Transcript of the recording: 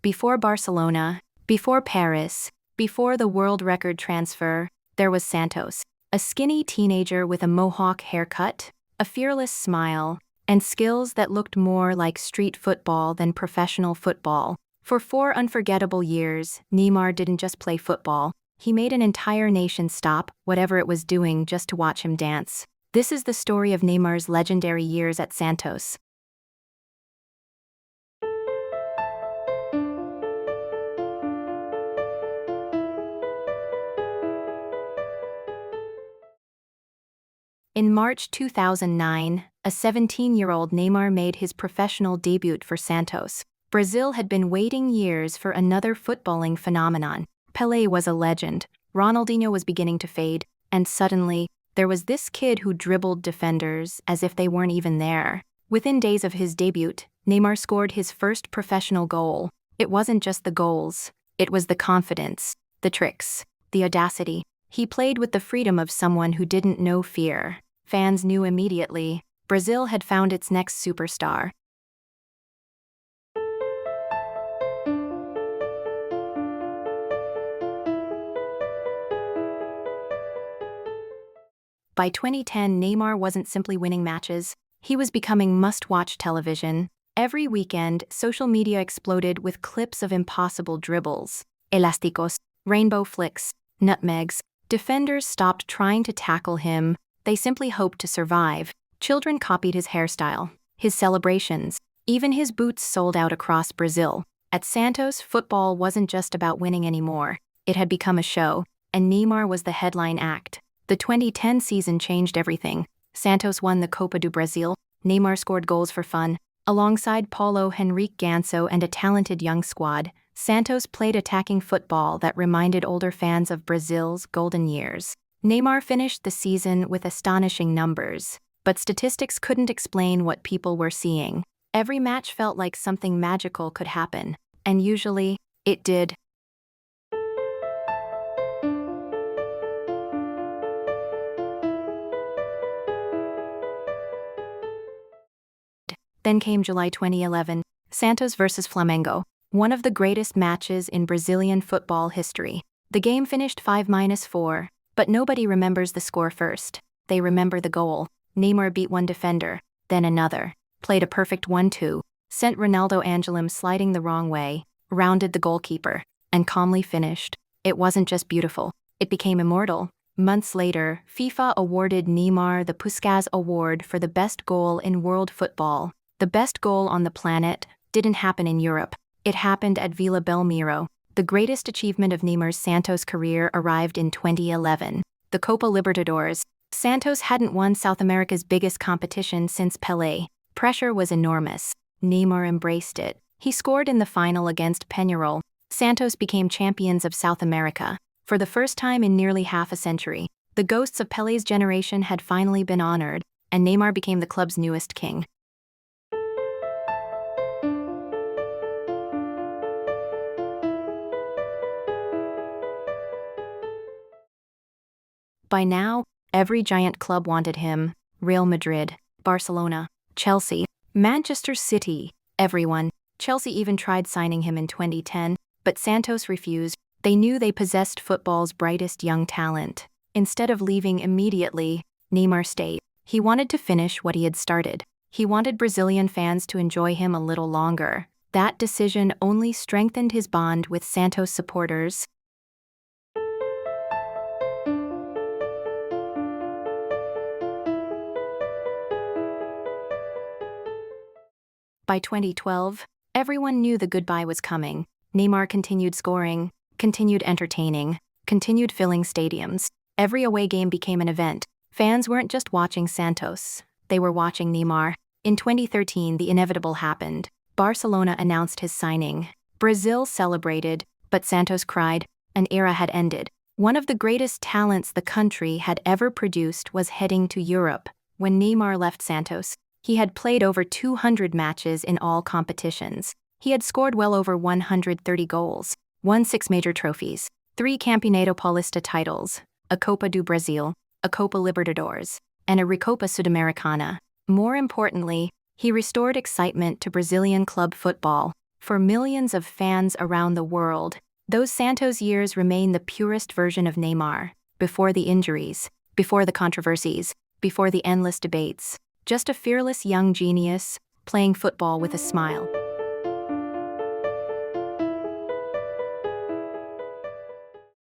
Before Barcelona, before Paris, before the world record transfer, there was Santos, a skinny teenager with a mohawk haircut, a fearless smile, and skills that looked more like street football than professional football. For 4 unforgettable years, Neymar didn't just play football, he made an entire nation stop whatever it was doing just to watch him dance. This is the story of Neymar's legendary years at Santos. In March 2009, a 17-year-old Neymar made his professional debut for Santos. Brazil had been waiting years for another footballing phenomenon. Pelé was a legend, Ronaldinho was beginning to fade, and suddenly, there was this kid who dribbled defenders as if they weren't even there. Within days of his debut, Neymar scored his first professional goal. It wasn't just the goals, it was the confidence, the tricks, the audacity. He played with the freedom of someone who didn't know fear. Fans knew immediately, Brazil had found its next superstar. By 2010, Neymar wasn't simply winning matches, he was becoming must-watch television. Every weekend, social media exploded with clips of impossible dribbles, elásticos, rainbow flicks, nutmegs. Defenders stopped trying to tackle him, they simply hoped to survive. Children copied his hairstyle, his celebrations, even his boots sold out across Brazil. At Santos, football wasn't just about winning anymore, it had become a show, and Neymar was the headline act. The 2010 season changed everything. Santos won the Copa do Brasil, Neymar scored goals for fun. Alongside Paulo Henrique Ganso and a talented young squad, Santos played attacking football that reminded older fans of Brazil's golden years. Neymar finished the season with astonishing numbers, but statistics couldn't explain what people were seeing. Every match felt like something magical could happen, and usually, it did. Then came July 2011, Santos vs Flamengo, one of the greatest matches in Brazilian football history. The game finished 5-4, but nobody remembers the score first. They remember the goal. Neymar beat one defender, then another, played a perfect 1-2, sent Ronaldo Angelim sliding the wrong way, rounded the goalkeeper, and calmly finished. It wasn't just beautiful, it became immortal. Months later, FIFA awarded Neymar the Puskás Award for the best goal in world football. The best goal on the planet didn't happen in Europe. It happened at Vila Belmiro. The greatest achievement of Neymar's Santos career arrived in 2011. The Copa Libertadores. Santos hadn't won South America's biggest competition since Pelé. Pressure was enormous. Neymar embraced it. He scored in the final against Peñarol. Santos became champions of South America. For the first time in nearly half a century, the ghosts of Pelé's generation had finally been honored, and Neymar became the club's newest king. By now, every giant club wanted him. Real Madrid, Barcelona, Chelsea, Manchester City, everyone. Chelsea even tried signing him in 2010, but Santos refused. They knew they possessed football's brightest young talent. Instead of leaving immediately, Neymar stayed. He wanted to finish what he had started. He wanted Brazilian fans to enjoy him a little longer. That decision only strengthened his bond with Santos supporters. By 2012, everyone knew the goodbye was coming. Neymar continued scoring, continued entertaining, continued filling stadiums. Every away game became an event. Fans weren't just watching Santos, they were watching Neymar. In 2013, the inevitable happened. Barcelona announced his signing. Brazil celebrated, but Santos cried. An era had ended. One of the greatest talents the country had ever produced was heading to Europe. When Neymar left Santos, he had played over 200 matches in all competitions. He had scored well over 130 goals, won 6 major trophies, 3 Campeonato Paulista titles, a Copa do Brasil, a Copa Libertadores, and a Recopa Sudamericana. More importantly, he restored excitement to Brazilian club football. For millions of fans around the world, those Santos years remain the purest version of Neymar, before the injuries, before the controversies, before the endless debates. Just a fearless young genius, playing football with a smile.